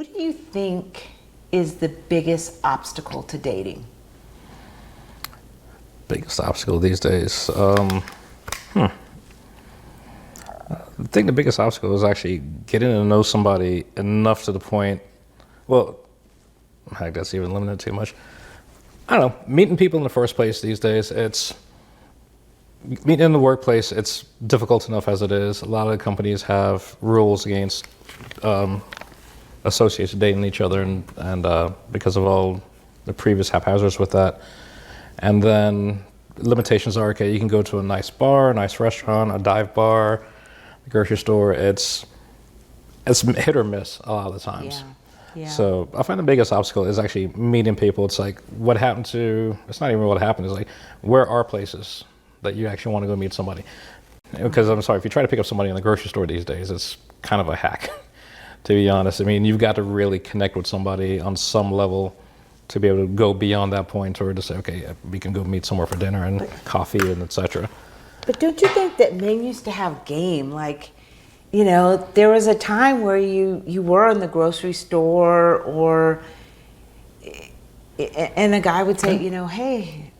What do you think is the biggest obstacle to dating? Biggest obstacle these days. I think the biggest obstacle is actually getting to know somebody enough to the point, well, heck, that's even limited too much. I don't know, meeting people in the first place these days, meeting in the workplace, it's difficult enough as it is. A lot of the companies have rules against associates dating each other, and because of all the previous haphazards with that. And then limitations are, okay, you can go to a nice bar, a nice restaurant, a dive bar, a grocery store. It's hit or miss a lot of the times. Yeah. So I find the biggest obstacle is actually meeting people. It's like, it's not even what happened. It's like, where are places that you actually want to go meet somebody? Because I'm sorry, if you try to pick up somebody in the grocery store these days, it's kind of a hack, to be honest. I mean, you've got to really connect with somebody on some level to be able to go beyond that point, or to say, okay, we can go meet somewhere for dinner and coffee and etc. But don't you think that men used to have game? Like, there was a time where you were in the grocery store, and a guy would say, hey,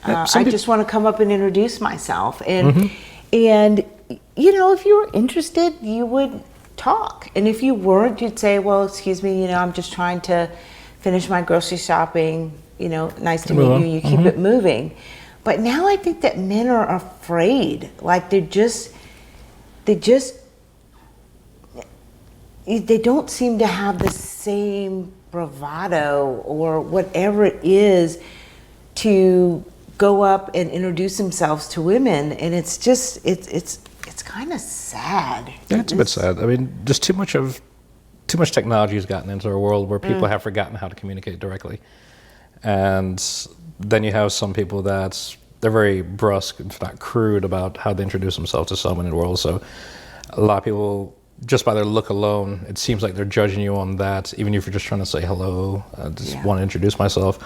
I just want to come up and introduce myself. And, if you were interested, you would talk. And if you weren't, you'd say, well, excuse me, I'm just trying to finish my grocery shopping, nice to meet you, you keep it moving. But now I think that men are afraid. Like they don't seem to have the same bravado or whatever it is to go up and introduce themselves to women. And it's just, it's kind of sad. Yeah, it's a bit sad. I mean, just too much technology has gotten into our world where people have forgotten how to communicate directly. And then you have some people they're very brusque, if not crude, about how they introduce themselves to someone in the world. So a lot of people, just by their look alone, it seems like they're judging you on that, even if you're just trying to say hello, want to introduce myself.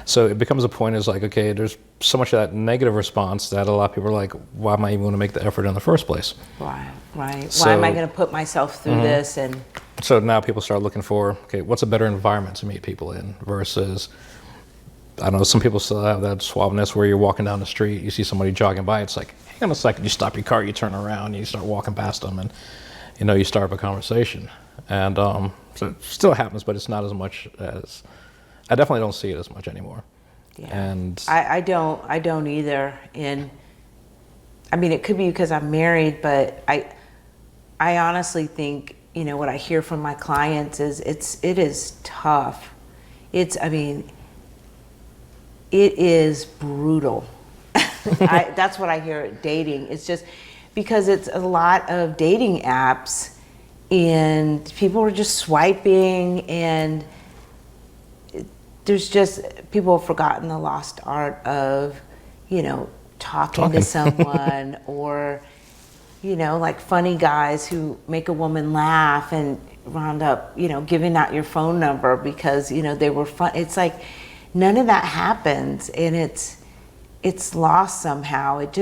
So it becomes a point, is like, okay, there's so much of that negative response that a lot of people are like, why am I even going to make the effort in the first place? Right. So, why am I going to put myself through this? And so now people start looking for, okay, what's a better environment to meet people in versus, I don't know, some people still have that suaveness where you're walking down the street, you see somebody jogging by, it's like, hang on a second, you stop your car, you turn around, you start walking past them, and you start up a conversation. And so it still happens, but it's not as much as, I definitely don't see it as much anymore. Yeah. And I don't either. And I mean, it could be because I'm married, but I honestly think, what I hear from my clients is it is tough. It is brutal. That's what I hear at dating. It's just because it's a lot of dating apps and people are just swiping, and there's just, people have forgotten the lost art of, talking to someone or, like funny guys who make a woman laugh and round up, giving out your phone number because, they were fun. It's like none of that happens, and it's lost somehow. It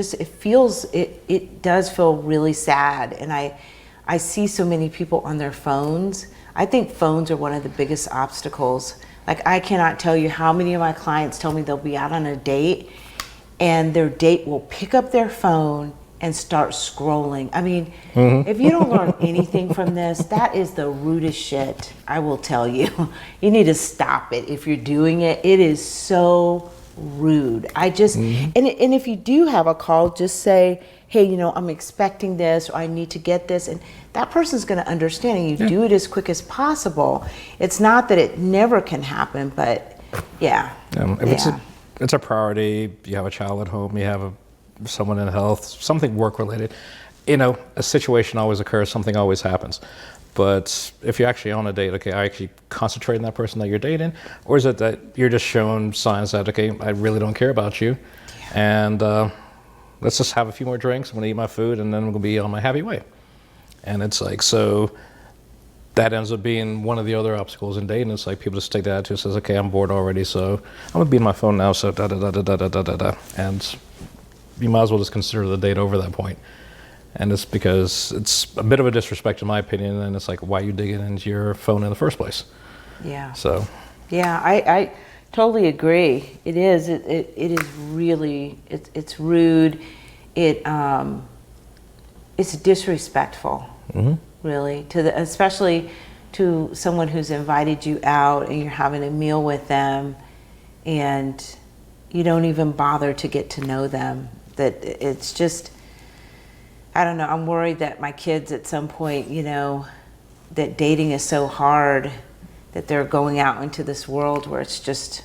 does feel really sad. And I see so many people on their phones. I think phones are one of the biggest obstacles. Like, I cannot tell you how many of my clients tell me they'll be out on a date and their date will pick up their phone and start scrolling. I mean, if you don't learn anything from this, that is the rudest shit, I will tell you. You need to stop it if you're doing it. It is so rude. And if you do have a call, just say, hey, I'm expecting this, or I need to get this, and that person's going to understand, and you do it as quick as possible. It's not that it never can happen, but it's a priority. You have a child at home, you have someone in health, something work related, a situation always occurs, something always happens. But if you're actually on a date, okay, I actually concentrate on that person that you're dating, or is it that you're just showing signs that, okay, I really don't care about you, and let's just have a few more drinks, I'm gonna eat my food, and then I'm gonna be on my happy way. And it's like, so that ends up being one of the other obstacles in dating. It's like people just take that attitude, says, okay, I'm bored already, so I'm gonna be on my phone now, so da da da da da da da da, and you might as well just consider the date over that point. And it's because it's a bit of a disrespect in my opinion, and it's like, why are you digging into your phone in the first place? Yeah. So. Yeah, I totally agree. It is. It is really. It's rude. It's disrespectful. Mm-hmm. Really, especially to someone who's invited you out and you're having a meal with them, and you don't even bother to get to know them. That it's just. I don't know. I'm worried that my kids at some point, that dating is so hard that they're going out into this world where it's just,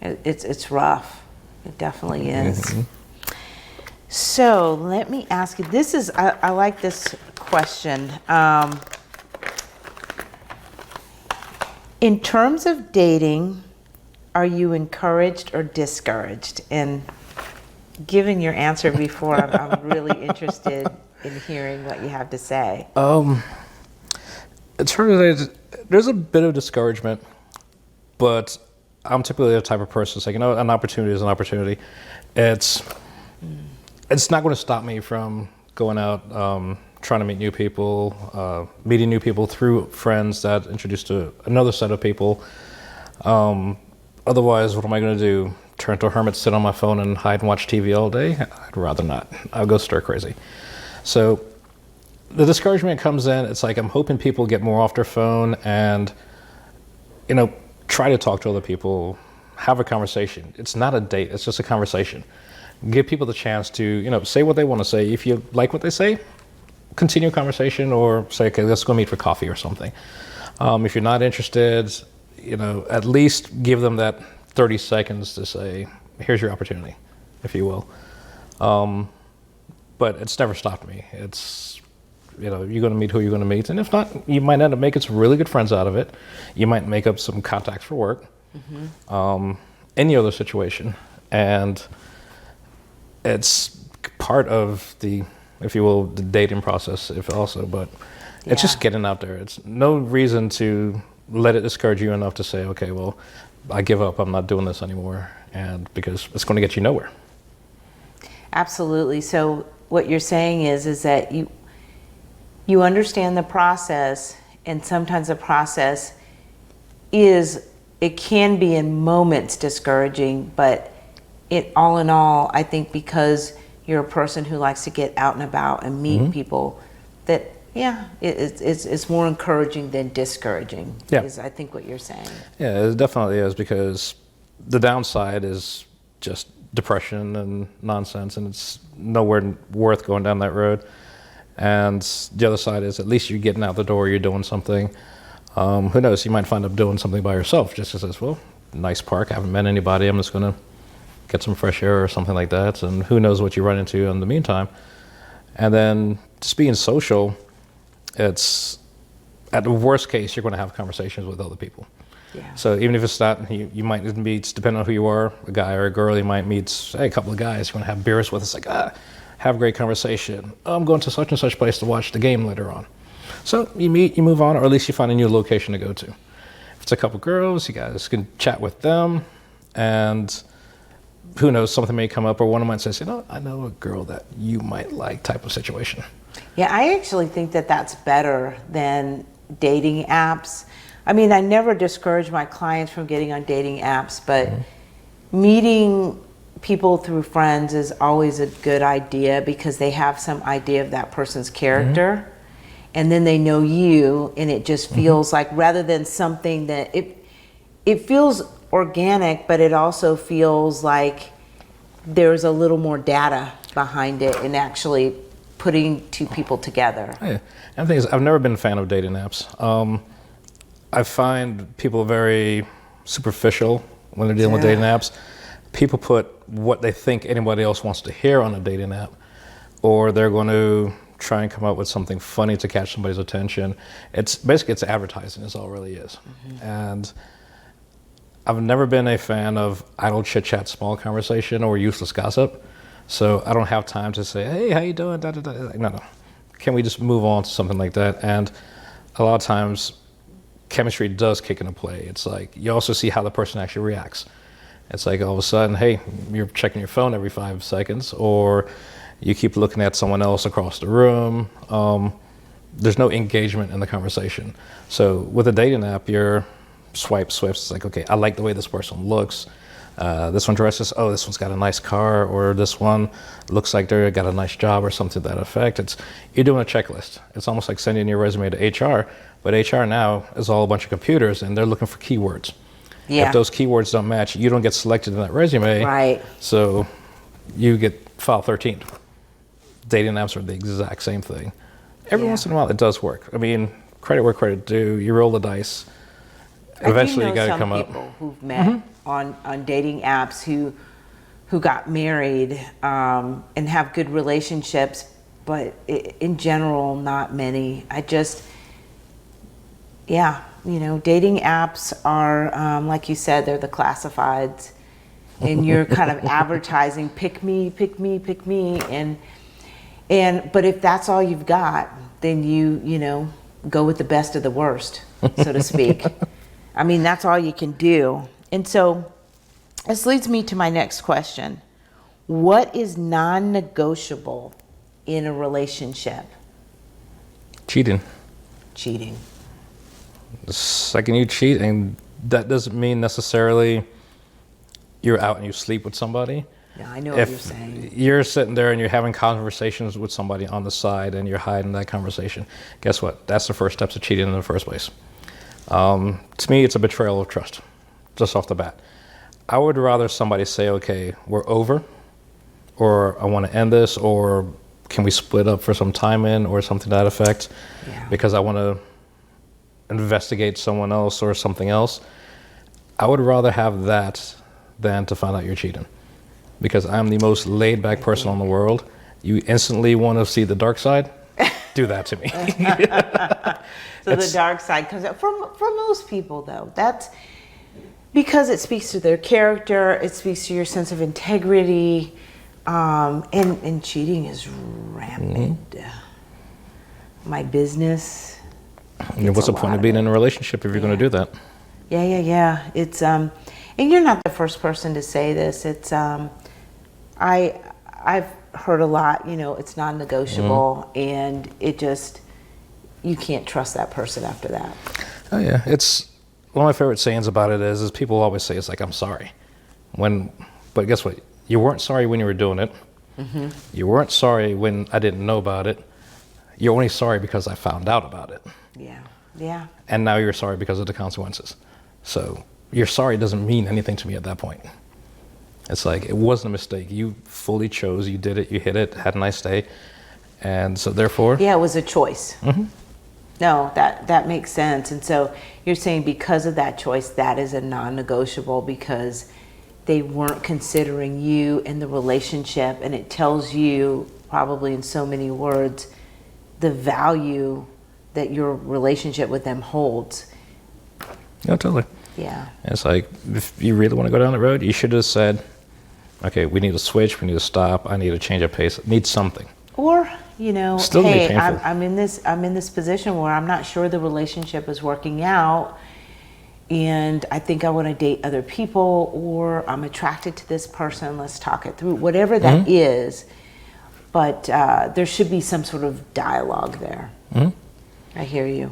it's rough. It definitely is. Mm-hmm. So let me ask you, I like this question. In terms of dating, are you encouraged or discouraged? And given your answer before, I'm really interested in hearing what you have to say. It's hard to say. There's a bit of discouragement, but I'm typically the type of person that's like, an opportunity is an opportunity. It's not going to stop me from going out, trying to meet new people, meeting new people through friends that introduce to another set of people. Otherwise, what am I going to do? Turn to a hermit, sit on my phone and hide and watch TV all day? I'd rather not. I'll go stir crazy. So the discouragement comes in. It's like I'm hoping people get more off their phone and, try to talk to other people, have a conversation. It's not a date. It's just a conversation. Give people the chance to, say what they want to say. If you like what they say, continue a conversation or say, okay, let's go meet for coffee or something. If you're not interested, at least give them that 30 seconds to say, here's your opportunity, if you will. But it's never stopped me. It's, you're going to meet who you're going to meet. And if not, you might end up making some really good friends out of it. You might make up some contacts for work, any other situation. And it's part of the, if you will, the dating process, if also, but it's just getting out there. It's no reason to let it discourage you enough to say, okay, well, I give up, I'm not doing this anymore, and because it's going to get you nowhere. Absolutely. So what you're saying is that you understand the process, and sometimes the process it can be in moments discouraging, but all in all, I think because you're a person who likes to get out and about and meet people, that it's more encouraging than discouraging, is I think what you're saying. Yeah, it definitely is, because the downside is just depression and nonsense, and it's nowhere worth going down that road. And the other side is at least you're getting out the door, you're doing something. Who knows, you might find up doing something by yourself, just as, well, nice park, haven't met anybody, I'm just going to get some fresh air or something like that, and who knows what you run into in the meantime. And then just being social, it's, at the worst case, you're going to have conversations with other people. Yeah. So even if it's not, you might meet, depending on who you are, a guy or a girl, you might meet, a couple of guys, you're going to have beers with. It's like, have a great conversation. I'm going to such and such place to watch the game later on. So you meet, you move on, or at least you find a new location to go to. If it's a couple girls, you guys can chat with them, and who knows, something may come up, or one of them might say, I know a girl that you might like, type of situation. Yeah, I actually think that that's better than dating apps. I mean, I never discourage my clients from getting on dating apps, but meeting people through friends is always a good idea, because they have some idea of that person's character, and then they know you, and it just feels like, rather than something that it feels organic, but it also feels like there's a little more data behind it and actually putting two people together. Yeah. And the thing is, I've never been a fan of dating apps. I find people very superficial when they're dealing with dating apps. People put what they think anybody else wants to hear on a dating app, or they're going to try and come up with something funny to catch somebody's attention. It's advertising is all it really is. And I've never been a fan of idle chit-chat, small conversation, or useless gossip. So I don't have time to say, hey, how you doing? Da, da, da. No. Can we just move on to something like that? And a lot of times, chemistry does kick into play. It's like, you also see how the person actually reacts. It's like all of a sudden, hey, you're checking your phone every 5 seconds, or You keep looking at someone else across the room. There's no engagement in the conversation. So with a dating app, you're swipe. It's like, okay, I like the way this person looks. This one dresses, oh, this one's got a nice car, or this one looks like they got a nice job or something to that effect. You're doing a checklist. It's almost like sending your resume to HR, but HR now is all a bunch of computers and they're looking for keywords. Yeah. If those keywords don't match, you don't get selected in that resume. Right. So you get file 13. Dating apps are the exact same thing. Every once in a while it does work. I mean, credit where credit due, you roll the dice. Eventually you got to come up. I do know some people who've met on dating apps who got married and have good relationships, but in general, not many. Dating apps are, like you said, they're the classifieds, and you're kind of advertising, pick me, but if that's all you've got, then you go with the best of the worst, so to speak. I mean, that's all you can do. And so this leads me to my next question. What is non-negotiable in a relationship? Cheating. The second you cheat, and that doesn't mean necessarily you're out and you sleep with somebody. Yeah, I know what you're saying. You're sitting there and you're having conversations with somebody on the side and you're hiding that conversation. Guess what? That's the first steps of cheating in the first place. To me, it's a betrayal of trust, just off the bat. I would rather somebody say, okay, we're over, or I want to end this, or can we split up for some time in, or something to that effect, because I want to investigate someone else or something else. I would rather have that than to find out you're cheating, because I'm the most laid back person in the world. You instantly want to see the dark side? Do that to me. So the dark side comes out. For most people, though, that's because it speaks to their character, it speaks to your sense of integrity, and cheating is rampant. My business. What's the point of being in a relationship if you're going to do that? Yeah. It's and you're not the first person to say this. It's I've heard a lot. It's non-negotiable, and it just, you can't trust that person after that. Oh yeah, it's one of my favorite sayings about it is people always say it's like, I'm sorry, but guess what? You weren't sorry when you were doing it. You weren't sorry when I didn't know about it. You're only sorry because I found out about it. Yeah. And now you're sorry because of the consequences. So your sorry doesn't mean anything to me at that point. It's like, it wasn't a mistake. You fully chose, you did it, you hit it, had a nice day. And so therefore... Yeah, it was a choice. No, that makes sense. And so you're saying because of that choice, that is a non-negotiable, because they weren't considering you and the relationship, and it tells you, probably in so many words, the value that your relationship with them holds. Yeah, totally. Yeah. It's like, if you really want to go down the road, you should have said, okay, we need to switch, we need to stop, I need to change of pace, I need something. Or, still hey, I'm in this position where I'm not sure the relationship is working out, and I think I want to date other people, or I'm attracted to this person, let's talk it through, whatever that is. But there should be some sort of dialogue there. I hear you.